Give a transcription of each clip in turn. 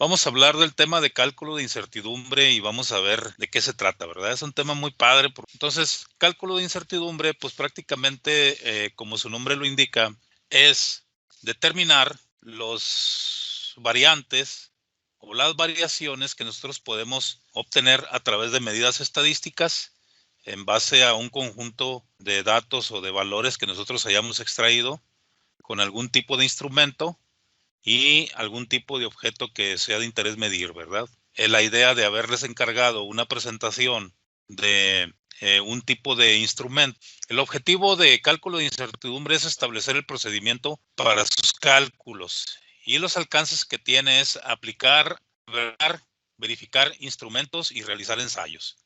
Vamos a hablar del tema de cálculo de incertidumbre y vamos a ver de qué se trata, ¿verdad? Es un tema muy padre. Entonces, cálculo de incertidumbre, pues prácticamente, como su nombre lo indica, es determinar los variantes o las variaciones que nosotros podemos obtener a través de medidas estadísticas en base a un conjunto de datos o de valores que nosotros hayamos extraído con algún tipo de instrumento y algún tipo de objeto que sea de interés medir, ¿verdad? La idea de haberles encargado una presentación de un tipo de instrumento. El objetivo de cálculo de incertidumbre es establecer el procedimiento para sus cálculos y los alcances que tiene es aplicar, verificar instrumentos y realizar ensayos.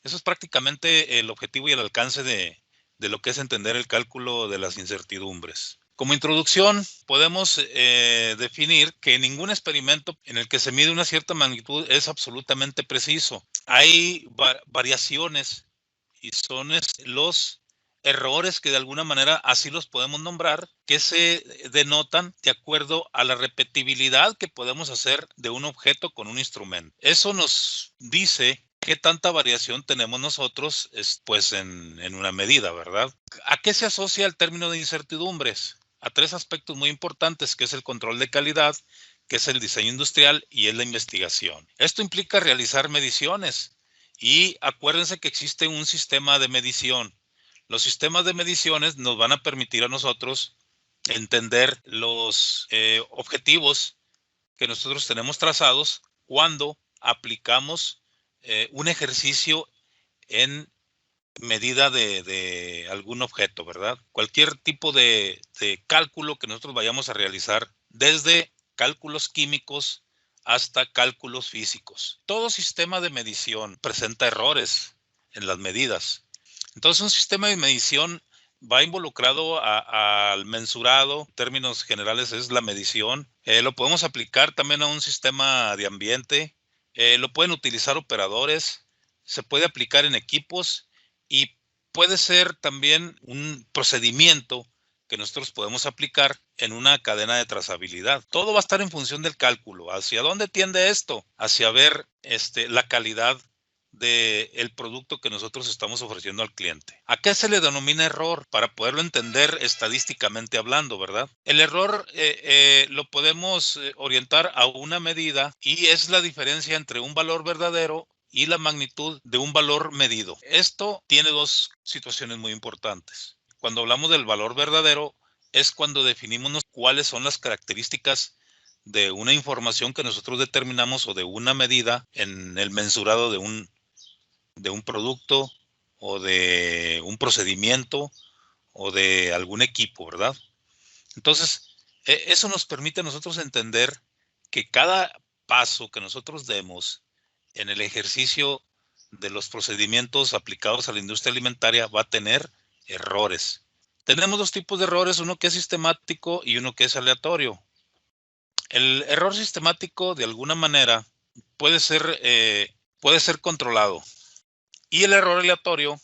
Eso es prácticamente el objetivo y el alcance de lo que es entender el cálculo de las incertidumbres. Como introducción, podemos definir que ningún experimento en el que se mide una cierta magnitud es absolutamente preciso. Hay variaciones y son los errores que de alguna manera así los podemos nombrar, que se denotan de acuerdo a la repetibilidad que podemos hacer de un objeto con un instrumento. Eso nos dice qué tanta variación tenemos nosotros pues en una medida, ¿verdad? ¿A qué se asocia el término de incertidumbres? A tres aspectos muy importantes, que es el control de calidad, que es el diseño industrial y es la investigación. Esto implica realizar mediciones y acuérdense que existe un sistema de medición. Los sistemas de mediciones nos van a permitir a nosotros entender los objetivos que nosotros tenemos trazados cuando aplicamos un ejercicio en medida de algún objeto, ¿verdad? Cualquier tipo de cálculo que nosotros vayamos a realizar, desde cálculos químicos hasta cálculos físicos. Todo sistema de medición presenta errores en las medidas. Entonces, un sistema de medición va involucrado al mensurado, en términos generales es la medición. Lo podemos aplicar también a un sistema de ambiente. Lo pueden utilizar operadores, se puede aplicar en equipos y puede ser también un procedimiento que nosotros podemos aplicar en una cadena de trazabilidad. Todo va a estar en función del cálculo. ¿Hacia dónde tiende esto? Hacia ver la calidad del producto que nosotros estamos ofreciendo al cliente. ¿A qué se le denomina error? Para poderlo entender estadísticamente hablando, ¿verdad? El error lo podemos orientar a una medida y es la diferencia entre un valor verdadero y la magnitud de un valor medido. Esto tiene dos situaciones muy importantes. Cuando hablamos del valor verdadero es cuando definimos cuáles son las características de una información que nosotros determinamos o de una medida en el mensurado de un producto o de un procedimiento o de algún equipo, ¿verdad? Entonces, eso nos permite a nosotros entender que cada paso que nosotros demos en el ejercicio de los procedimientos aplicados a la industria alimentaria va a tener errores. Tenemos dos tipos de errores, uno que es sistemático y uno que es aleatorio. El error sistemático, de alguna manera, puede ser controlado y el error aleatorio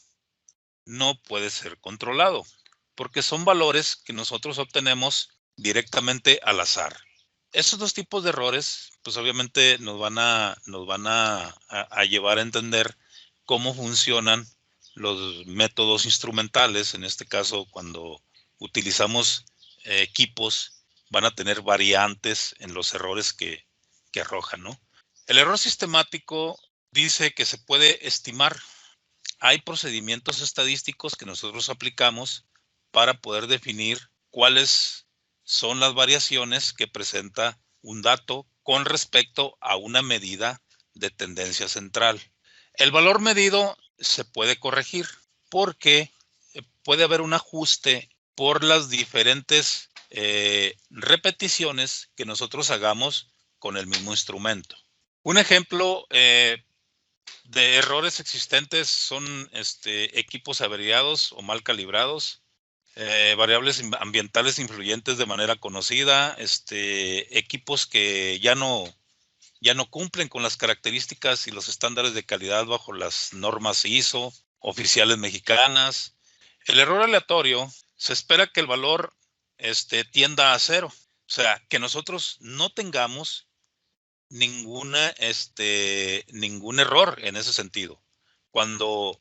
no puede ser controlado porque son valores que nosotros obtenemos directamente al azar. Esos dos tipos de errores, pues obviamente nos van a llevar a entender cómo funcionan los métodos instrumentales. En este caso, cuando utilizamos equipos, van a tener variantes en los errores que arrojan, ¿no? El error sistemático dice que se puede estimar. Hay procedimientos estadísticos que nosotros aplicamos para poder definir cuáles son las variaciones que presenta un dato con respecto a una medida de tendencia central. El valor medido se puede corregir porque puede haber un ajuste por las diferentes repeticiones que nosotros hagamos con el mismo instrumento. Un ejemplo de errores existentes son equipos averiados o mal calibrados, variables ambientales influyentes de manera conocida, equipos que ya no cumplen con las características y los estándares de calidad bajo las normas ISO oficiales mexicanas. El error aleatorio, se espera que el valor tienda a cero, o sea, que nosotros no tengamos ningún error en ese sentido. Cuando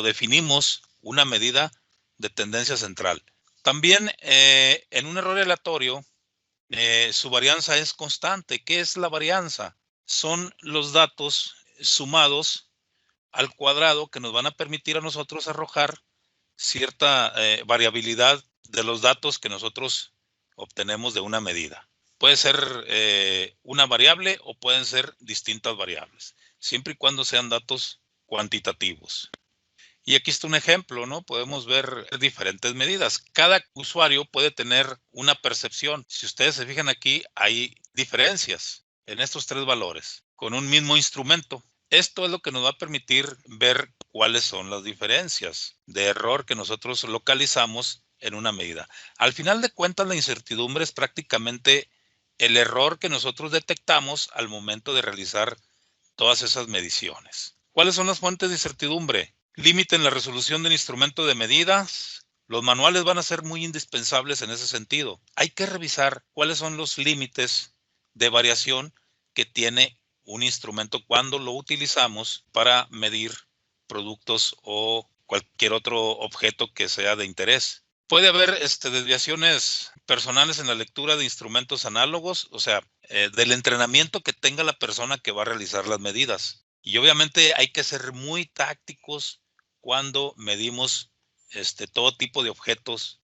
definimos una medida de tendencia central. También en un error aleatorio, su varianza es constante. ¿Qué es la varianza? Son los datos sumados al cuadrado que nos van a permitir a nosotros arrojar cierta variabilidad de los datos que nosotros obtenemos de una medida. Puede ser una variable o pueden ser distintas variables, siempre y cuando sean datos cuantitativos. Y aquí está un ejemplo, ¿no? Podemos ver diferentes medidas. Cada usuario puede tener una percepción. Si ustedes se fijan aquí, hay diferencias en estos tres valores con un mismo instrumento. Esto es lo que nos va a permitir ver cuáles son las diferencias de error que nosotros localizamos en una medida. Al final de cuentas, la incertidumbre es prácticamente el error que nosotros detectamos al momento de realizar todas esas mediciones. ¿Cuáles son las fuentes de incertidumbre? Límite en la resolución del instrumento de medidas. Los manuales van a ser muy indispensables en ese sentido. Hay que revisar cuáles son los límites de variación que tiene un instrumento cuando lo utilizamos para medir productos o cualquier otro objeto que sea de interés. Puede haber desviaciones personales en la lectura de instrumentos análogos, o sea, del entrenamiento que tenga la persona que va a realizar las medidas. Y obviamente hay que ser muy tácticos cuando medimos todo tipo de objetos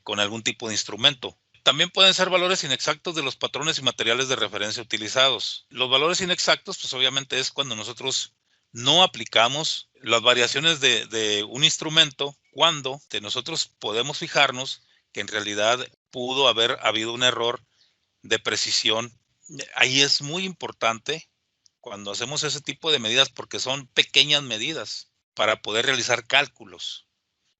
con algún tipo de instrumento. También pueden ser valores inexactos de los patrones y materiales de referencia utilizados. Los valores inexactos, pues obviamente es cuando nosotros no aplicamos las variaciones de un instrumento cuando nosotros podemos fijarnos que en realidad pudo haber habido un error de precisión. Ahí es muy importante cuando hacemos ese tipo de medidas porque son pequeñas medidas para poder realizar cálculos.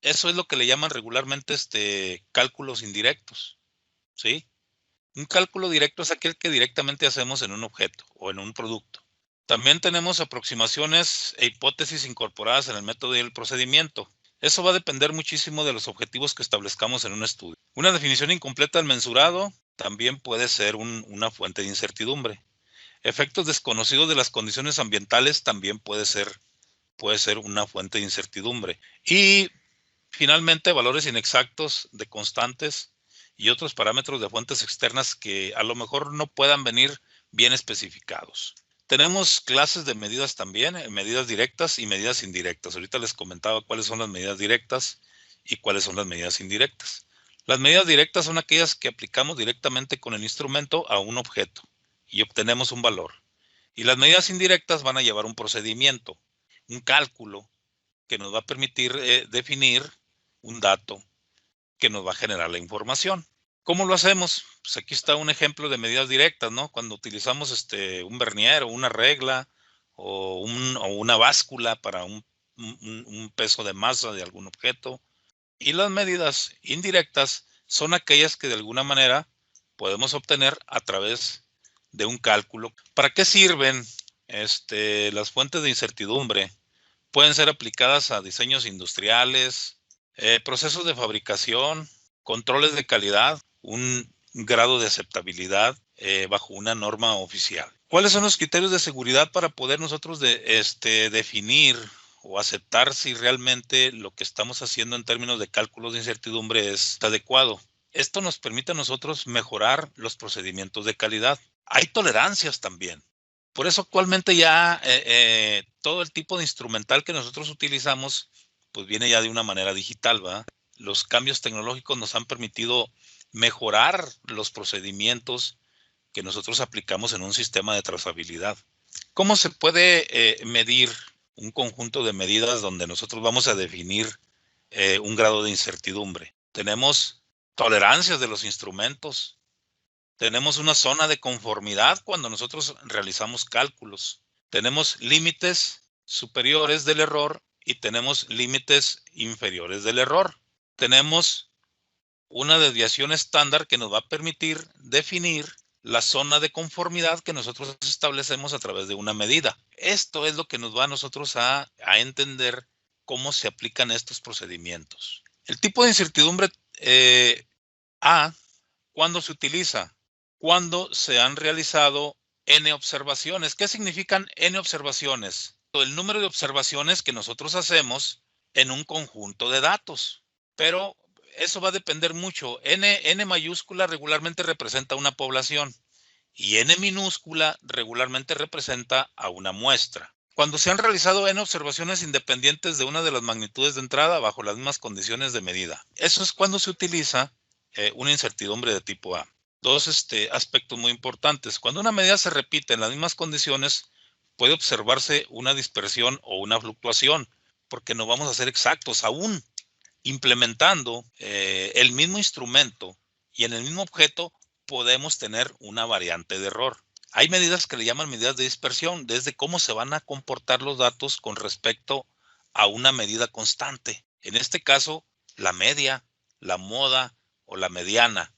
Eso es lo que le llaman regularmente cálculos indirectos, ¿sí? Un cálculo directo es aquel que directamente hacemos en un objeto o en un producto. También tenemos aproximaciones e hipótesis incorporadas en el método y el procedimiento. Eso va a depender muchísimo de los objetivos que establezcamos en un estudio. Una definición incompleta del mensurado también puede ser una fuente de incertidumbre. Efectos desconocidos de las condiciones ambientales también puede ser una fuente de incertidumbre. Y finalmente, valores inexactos de constantes y otros parámetros de fuentes externas que a lo mejor no puedan venir bien especificados. Tenemos clases de medidas también, medidas directas y medidas indirectas. Ahorita les comentaba cuáles son las medidas directas y cuáles son las medidas indirectas. Las medidas directas son aquellas que aplicamos directamente con el instrumento a un objeto y obtenemos un valor. Y las medidas indirectas van a llevar un procedimiento, un cálculo que nos va a permitir definir un dato que nos va a generar la información. ¿Cómo lo hacemos? Pues aquí está un ejemplo de medidas directas, ¿no? Cuando utilizamos un vernier o una regla o una báscula para un peso de masa de algún objeto. Y las medidas indirectas son aquellas que de alguna manera podemos obtener a través de un cálculo. ¿Para qué sirven las fuentes de incertidumbre? Pueden ser aplicadas a diseños industriales, procesos de fabricación, controles de calidad, un grado de aceptabilidad bajo una norma oficial. ¿Cuáles son los criterios de seguridad para poder nosotros definir o aceptar si realmente lo que estamos haciendo en términos de cálculos de incertidumbre es adecuado? Esto nos permite a nosotros mejorar los procedimientos de calidad. Hay tolerancias también. Por eso actualmente ya todo el tipo de instrumental que nosotros utilizamos pues viene ya de una manera digital, ¿verdad? Los cambios tecnológicos nos han permitido mejorar los procedimientos que nosotros aplicamos en un sistema de trazabilidad. ¿Cómo se puede medir un conjunto de medidas donde nosotros vamos a definir un grado de incertidumbre? Tenemos tolerancias de los instrumentos. Tenemos una zona de conformidad cuando nosotros realizamos cálculos. Tenemos límites superiores del error y tenemos límites inferiores del error. Tenemos una desviación estándar que nos va a permitir definir la zona de conformidad que nosotros establecemos a través de una medida. Esto es lo que nos va a nosotros a entender cómo se aplican estos procedimientos. El tipo de incertidumbre A, ¿cuándo se utiliza? Cuando se han realizado N observaciones. ¿Qué significan N observaciones? El número de observaciones que nosotros hacemos en un conjunto de datos. Pero eso va a depender mucho. N mayúscula regularmente representa una población y N minúscula regularmente representa a una muestra. Cuando se han realizado N observaciones independientes de una de las magnitudes de entrada bajo las mismas condiciones de medida. Eso es cuando se utiliza una incertidumbre de tipo A. Dos aspectos muy importantes. Cuando una medida se repite en las mismas condiciones, puede observarse una dispersión o una fluctuación, porque no vamos a ser exactos. Aún implementando el mismo instrumento y en el mismo objeto, podemos tener una variante de error. Hay medidas que le llaman medidas de dispersión, desde cómo se van a comportar los datos con respecto a una medida constante. En este caso, la media, la moda o la mediana.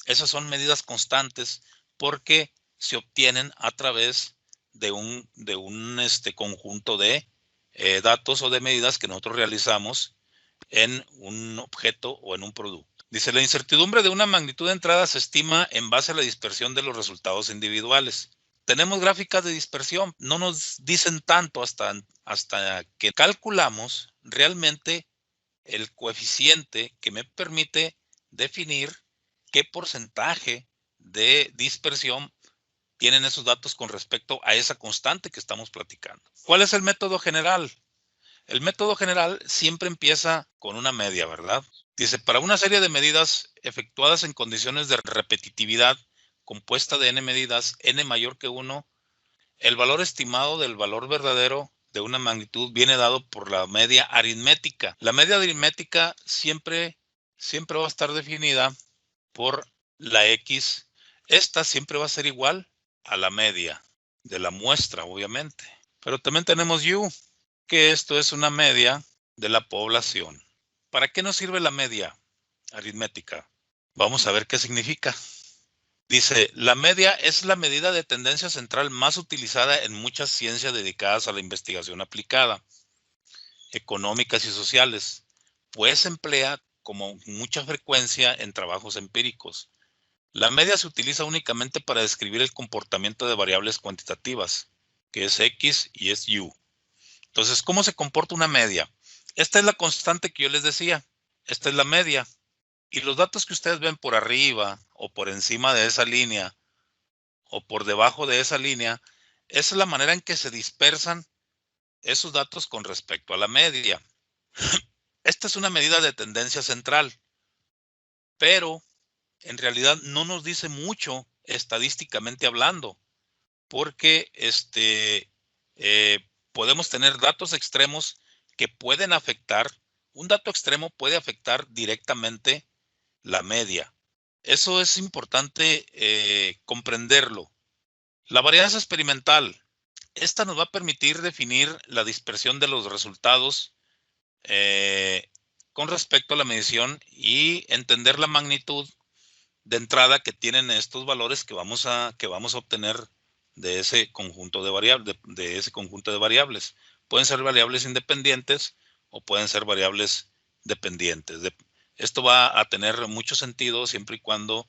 Esas son medidas constantes porque se obtienen a través de un conjunto de datos o de medidas que nosotros realizamos en un objeto o en un producto. Dice, la incertidumbre de una magnitud de entrada se estima en base a la dispersión de los resultados individuales. Tenemos gráficas de dispersión, no nos dicen tanto hasta que calculamos realmente el coeficiente que me permite definir qué porcentaje de dispersión tienen esos datos con respecto a esa constante que estamos platicando. ¿Cuál es el método general? El método general siempre empieza con una media, ¿verdad? Dice, para una serie de medidas efectuadas en condiciones de repetitividad compuesta de n medidas, n mayor que 1, el valor estimado del valor verdadero de una magnitud viene dado por la media aritmética. La media aritmética siempre va a estar definida por la X. Esta siempre va a ser igual a la media de la muestra, obviamente. Pero también tenemos U, que esto es una media de la población. ¿Para qué nos sirve la media aritmética? Vamos a ver qué significa. Dice, la media es la medida de tendencia central más utilizada en muchas ciencias dedicadas a la investigación aplicada, económicas y sociales, pues se emplea con mucha frecuencia en trabajos empíricos. La media se utiliza únicamente para describir el comportamiento de variables cuantitativas, que es X y es Y. Entonces, ¿cómo se comporta una media? Esta es la constante que yo les decía. Esta es la media. Y los datos que ustedes ven por arriba o por encima de esa línea o por debajo de esa línea, esa es la manera en que se dispersan esos datos con respecto a la media. Esta es una medida de tendencia central, pero en realidad no nos dice mucho estadísticamente hablando, porque podemos tener datos extremos que pueden afectar, un dato extremo puede afectar directamente la media. Eso es importante comprenderlo. La varianza experimental, esta nos va a permitir definir la dispersión de los resultados con respecto a la medición y entender la magnitud de entrada que tienen estos valores que vamos a obtener de ese conjunto de variables, Pueden ser variables independientes o pueden ser variables dependientes. Esto va a tener mucho sentido siempre y cuando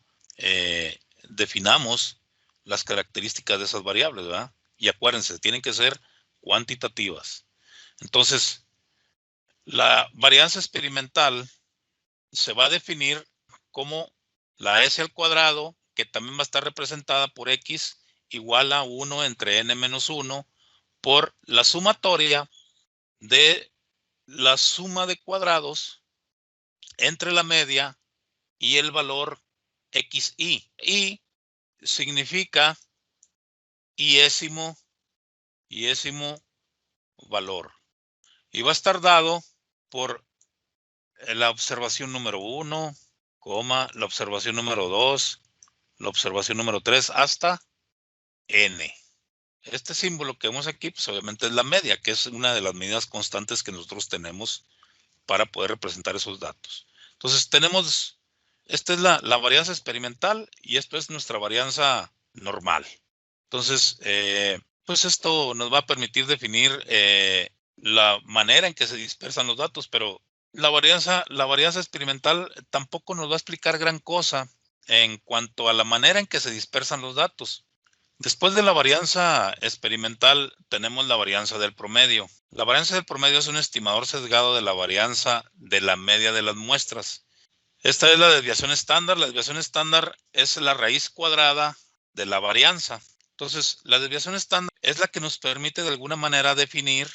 definamos las características de esas variables, ¿verdad? Y acuérdense, tienen que ser cuantitativas. Entonces, la varianza experimental se va a definir como la S al cuadrado, que también va a estar representada por X igual a 1 entre n menos 1 por la sumatoria de la suma de cuadrados entre la media y el valor XI. Y significa iésimo valor. Y va a estar dado por la observación número 1, la observación número 2, la observación número 3 hasta n. Este símbolo que vemos aquí, pues obviamente es la media, que es una de las medidas constantes que nosotros tenemos para poder representar esos datos. Entonces tenemos, esta es la varianza experimental y esto es nuestra varianza normal. Entonces, pues esto nos va a permitir definir la manera en que se dispersan los datos, pero la varianza experimental tampoco nos va a explicar gran cosa en cuanto a la manera en que se dispersan los datos. Después de la varianza experimental, tenemos la varianza del promedio. La varianza del promedio es un estimador sesgado de la varianza de la media de las muestras. Esta es la desviación estándar. La desviación estándar es la raíz cuadrada de la varianza. Entonces, la desviación estándar es la que nos permite de alguna manera definir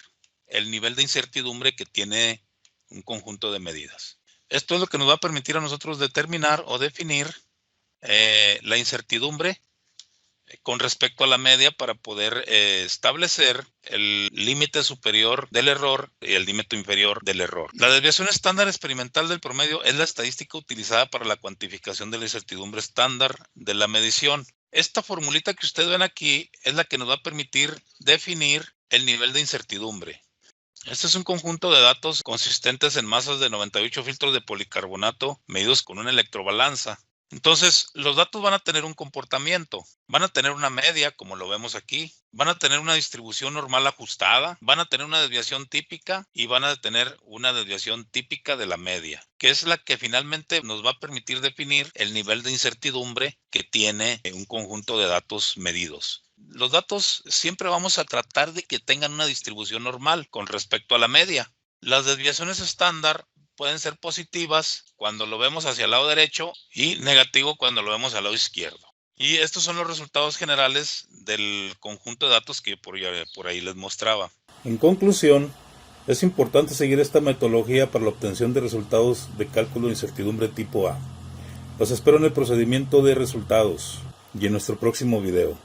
el nivel de incertidumbre que tiene un conjunto de medidas. Esto es lo que nos va a permitir a nosotros determinar o definir la incertidumbre con respecto a la media para poder establecer el límite superior del error y el límite inferior del error. La desviación estándar experimental del promedio es la estadística utilizada para la cuantificación de la incertidumbre estándar de la medición. Esta formulita que ustedes ven aquí es la que nos va a permitir definir el nivel de incertidumbre. Este es un conjunto de datos consistentes en masas de 98 filtros de policarbonato medidos con una electrobalanza. Entonces, los datos van a tener un comportamiento, van a tener una media, como lo vemos aquí, van a tener una distribución normal ajustada, van a tener una desviación típica y van a tener una desviación típica de la media, que es la que finalmente nos va a permitir definir el nivel de incertidumbre que tiene un conjunto de datos medidos. Los datos siempre vamos a tratar de que tengan una distribución normal con respecto a la media. Las desviaciones estándar pueden ser positivas cuando lo vemos hacia el lado derecho y negativo cuando lo vemos al lado izquierdo. Y estos son los resultados generales del conjunto de datos que por ahí les mostraba. En conclusión, es importante seguir esta metodología para la obtención de resultados de cálculo de incertidumbre tipo A. Los espero en el procedimiento de resultados y en nuestro próximo video.